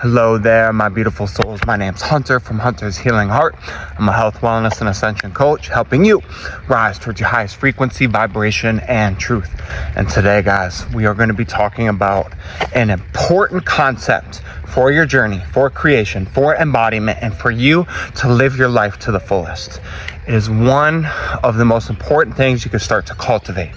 Hello there, my beautiful souls. My name's Hunter from Hunter's Healing Heart. I'm a health, wellness, and ascension coach helping you rise towards your highest frequency, vibration, and truth. And today, guys, we are going to be talking about an important concept for your journey, for creation, for embodiment, and for you to live your life to the fullest. It is one of the most important things you can start to cultivate,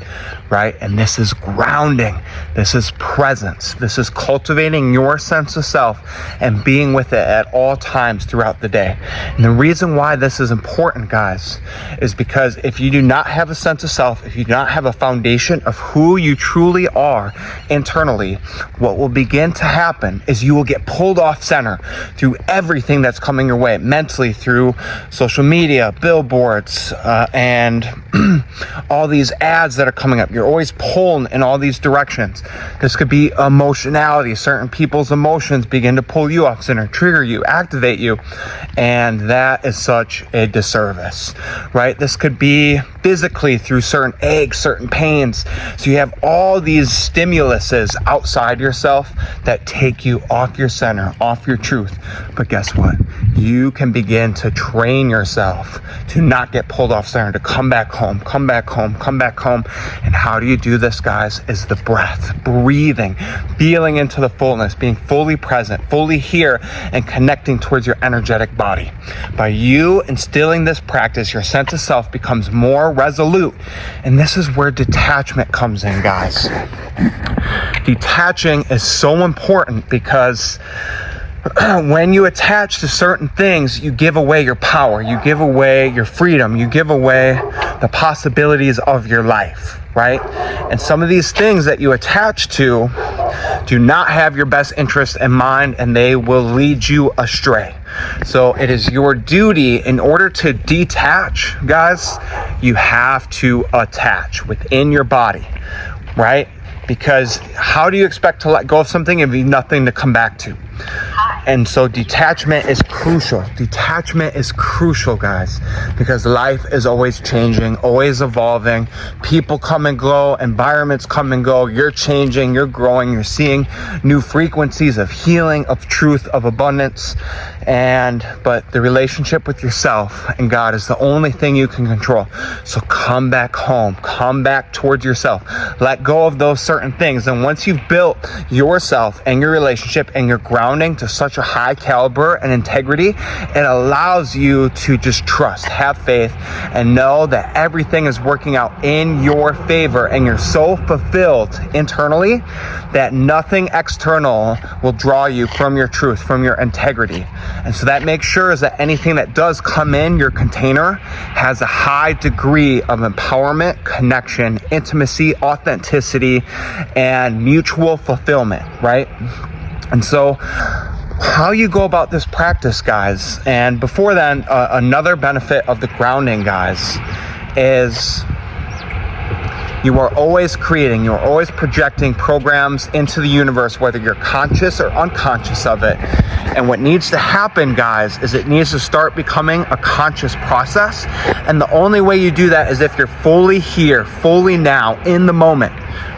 right? And this is grounding. This is presence. This is cultivating your sense of self and being with it at all times throughout the day. And the reason why this is important, guys, is because if you do not have a sense of self, if you do not have a foundation of who you truly are internally, what will begin to happen is you will get pulled off center through everything that's coming your way, mentally, through social media, billboards, and all these ads that are coming up. You're always pulled in all these directions. This could be emotionality. Certain people's emotions begin to pull you off center, trigger you, activate you, and that is such a disservice, right? This could be physically through certain aches, certain pains. So you have all these stimuluses outside yourself that take you off your center, off your truth. But guess what? You can begin to train yourself to not get pulled off center, to come back home, come back home, come back home. And how do you do this, guys? Is the breath, breathing, feeling into the fullness, being fully present, fully here, and connecting towards your energetic body. By you instilling this practice, your sense of self becomes more resolute. And this is where detachment comes in, guys. Detaching is so important because when you attach to certain things, you give away your power, you give away your freedom, you give away the possibilities of your life, right? And some of these things that you attach to do not have your best interest in mind, and they will lead you astray. So it is your duty, in order to detach, guys, you have to attach within your body, right? Because how do you expect to let go of something if you have nothing to come back to? And so detachment is crucial. Detachment is crucial, guys, because life is always changing, always evolving. People come and go, environments come and go. You're changing, you're growing, you're seeing new frequencies of healing, of truth, of abundance. But the relationship with yourself and God is the only thing you can control. So come back home, come back towards yourself. Let go of those certain things. And once you've built yourself and your relationship and your grounding to such a high caliber and integrity, it allows you to just trust, have faith, and know that everything is working out in your favor, and you're so fulfilled internally that nothing external will draw you from your truth, from your integrity. And so that makes sure is that anything that does come in your container has a high degree of empowerment, connection, intimacy, authenticity, and mutual fulfillment, right? And so how you go about this practice, guys, and before then, another benefit of the grounding, guys, is you are always creating, you're always projecting programs into the universe, whether you're conscious or unconscious of it. And what needs to happen, guys, is it needs to start becoming a conscious process. And the only way you do that is if you're fully here, fully now, in the moment,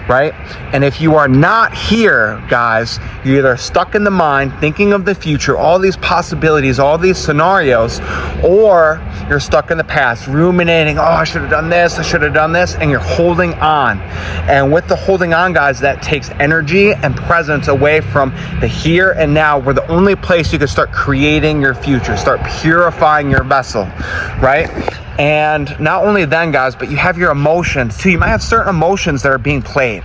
right? And if you are not here, guys, you're either stuck in the mind, thinking of the future, all these possibilities, all these scenarios, or you're stuck in the past, ruminating, oh, I should have done this, I should have done this, and you're holding on. And with the holding on, guys, that takes energy and presence away from the here and now, where the only place you can start creating your future, start purifying your vessel, right? And not only then, guys, but you have your emotions too. You might have certain emotions that are being played.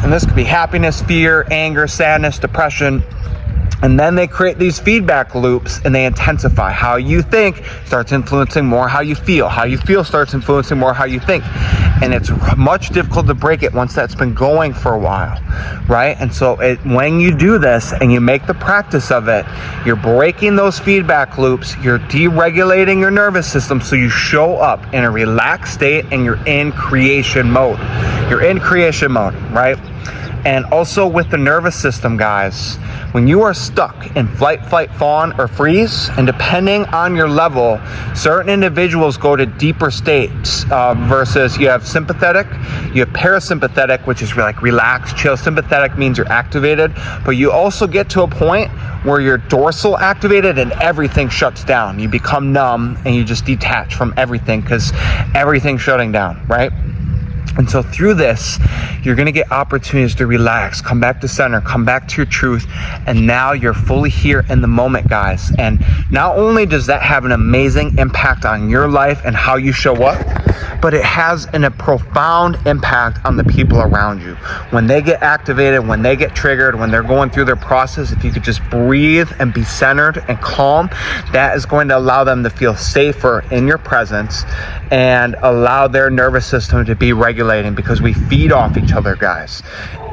And this could be happiness, fear, anger, sadness, depression. And then they create these feedback loops, and they intensify. How you think starts influencing more how you feel. How you feel starts influencing more how you think. And it's much difficult to break it once that's been going for a while, right? And so when you do this and you make the practice of it, you're breaking those feedback loops, you're deregulating your nervous system so you show up in a relaxed state and you're in creation mode. You're in creation mode, right? And also with the nervous system, guys, when you are stuck in flight, fawn, or freeze, and depending on your level, certain individuals go to deeper states versus you have sympathetic, you have parasympathetic, which is like relaxed, chill. Sympathetic means you're activated, but you also get to a point where you're dorsal activated and everything shuts down. You become numb and you just detach from everything because everything's shutting down, right? And so through this, you're going to get opportunities to relax, come back to center, come back to your truth. And now you're fully here in the moment, guys. And not only does that have an amazing impact on your life and how you show up, but it has a profound impact on the people around you. When they get activated, when they get triggered, when they're going through their process, if you could just breathe and be centered and calm, that is going to allow them to feel safer in your presence and allow their nervous system to be regulating, because we feed off each other, guys.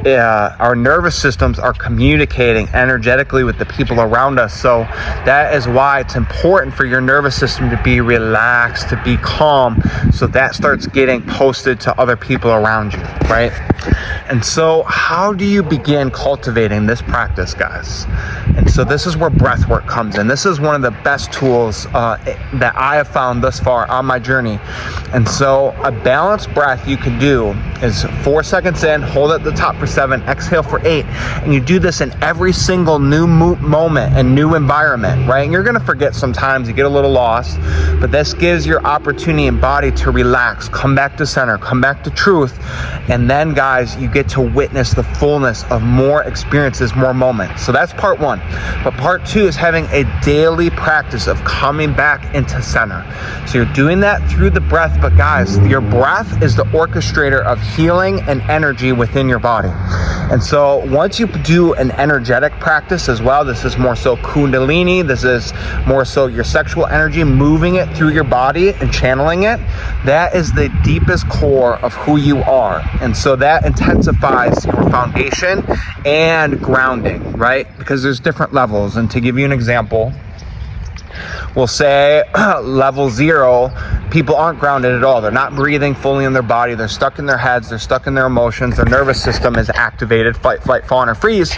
Our nervous systems are communicating energetically with the people around us. So that is why it's important for your nervous system to be relaxed, to be calm, so that starts getting posted to other people around you, right? And so how do you begin cultivating this practice, guys? And so this is where breath work comes in. This is one of the best tools that I have found thus far on my journey. And so a balanced breath you can do is 4 seconds in, hold at the top for 7, exhale for 8. And you do this in every single new moment and new environment, right? And you're going to forget sometimes, you get a little lost, but this gives your opportunity and body to relax, come back to center, come back to truth. And then, guys, you get to witness the fullness of more experiences, more moments. So that's part 1. But part 2 is having a daily practice of coming back into center. So you're doing that through the breath, but guys, your breath is the orchestrator of healing and energy within your body. And so once you do an energetic practice as well, this is more so kundalini, this is more so your sexual energy, moving it through your body and channeling it, that is the deepest core of who you are. And so that intensifies your foundation and grounding, right? Because there's different levels. And to give you an example, we'll say level 0, people aren't grounded at all. They're not breathing fully in their body. They're stuck in their heads. They're stuck in their emotions. Their nervous system is activated, fight, flight, fawn, or freeze.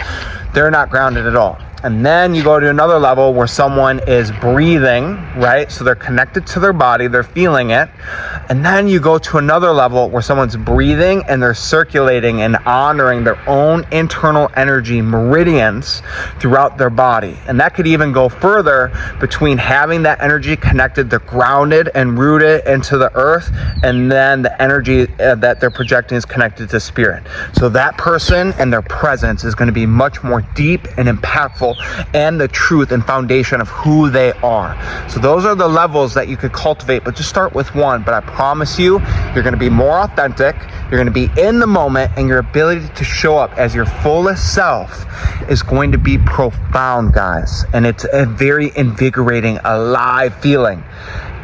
They're not grounded at all. And then you go to another level where someone is breathing, right? So they're connected to their body, they're feeling it. And then you go to another level where someone's breathing and they're circulating and honoring their own internal energy meridians throughout their body. And that could even go further between having that energy connected, they're grounded and rooted into the earth, and then the energy that they're projecting is connected to spirit. So that person and their presence is going to be much more deep and impactful, and the truth and foundation of who they are. So those are the levels that you could cultivate, but just start with one. But I promise you, you're going to be more authentic, you're going to be in the moment, and your ability to show up as your fullest self is going to be profound, guys. And it's a very invigorating, alive feeling.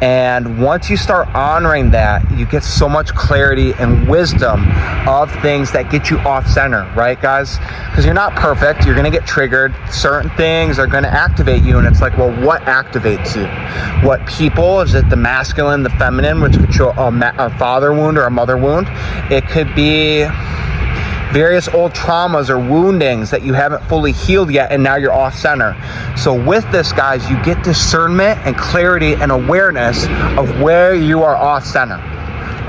And once you start honoring that, you get so much clarity and wisdom of things that get you off center, right, guys? Because you're not perfect, you're going to get triggered. Certain things are going to activate you, and it's like, well, what activates you? What people? Is it the masculine, the feminine, which could show a father wound or a mother wound? It could be various old traumas or woundings that you haven't fully healed yet, and now you're off center. So with this, guys, you get discernment and clarity and awareness of where you are off center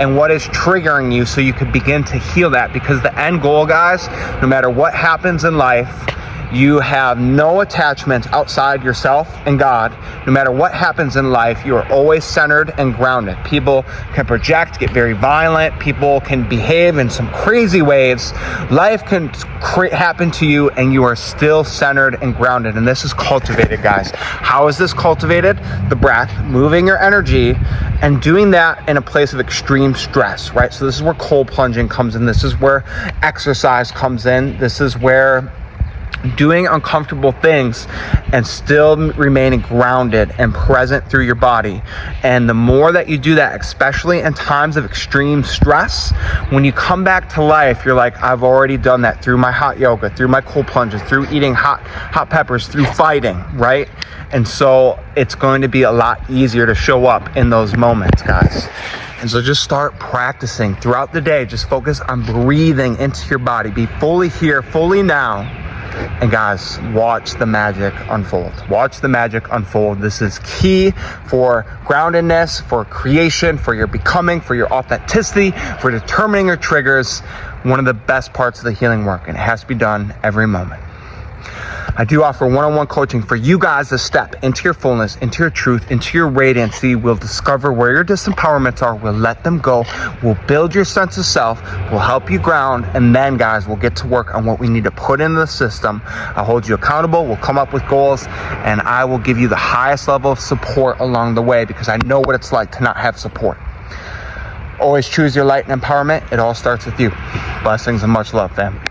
and what is triggering you, so you could begin to heal that. Because the end goal, guys, no matter what happens in life, you have no attachments outside yourself and God. No matter what happens in life, you are always centered and grounded. People can project, get very violent. People can behave in some crazy ways. Life can happen to you, and you are still centered and grounded. And this is cultivated, guys. How is this cultivated? The breath, moving your energy, and doing that in a place of extreme stress, right? So this is where cold plunging comes in. This is where exercise comes in. This is where doing uncomfortable things and still remaining grounded and present through your body. And the more that you do that, especially in times of extreme stress, when you come back to life, you're like, I've already done that through my hot yoga, through my cold plunges, through eating hot peppers, through fighting, right? And so it's going to be a lot easier to show up in those moments, guys. And so just start practicing throughout the day. Just focus on breathing into your body. Be fully here, fully now. And guys, watch the magic unfold. Watch the magic unfold. This is key for groundedness, for creation, for your becoming, for your authenticity, for determining your triggers. One of the best parts of the healing work, and it has to be done every moment. I do offer one-on-one coaching for you guys to step into your fullness, into your truth, into your radiancy. We'll discover where your disempowerments are. We'll let them go. We'll build your sense of self. We'll help you ground. And then, guys, we'll get to work on what we need to put in the system. I'll hold you accountable. We'll come up with goals. And I will give you the highest level of support along the way, because I know what it's like to not have support. Always choose your light and empowerment. It all starts with you. Blessings and much love, fam.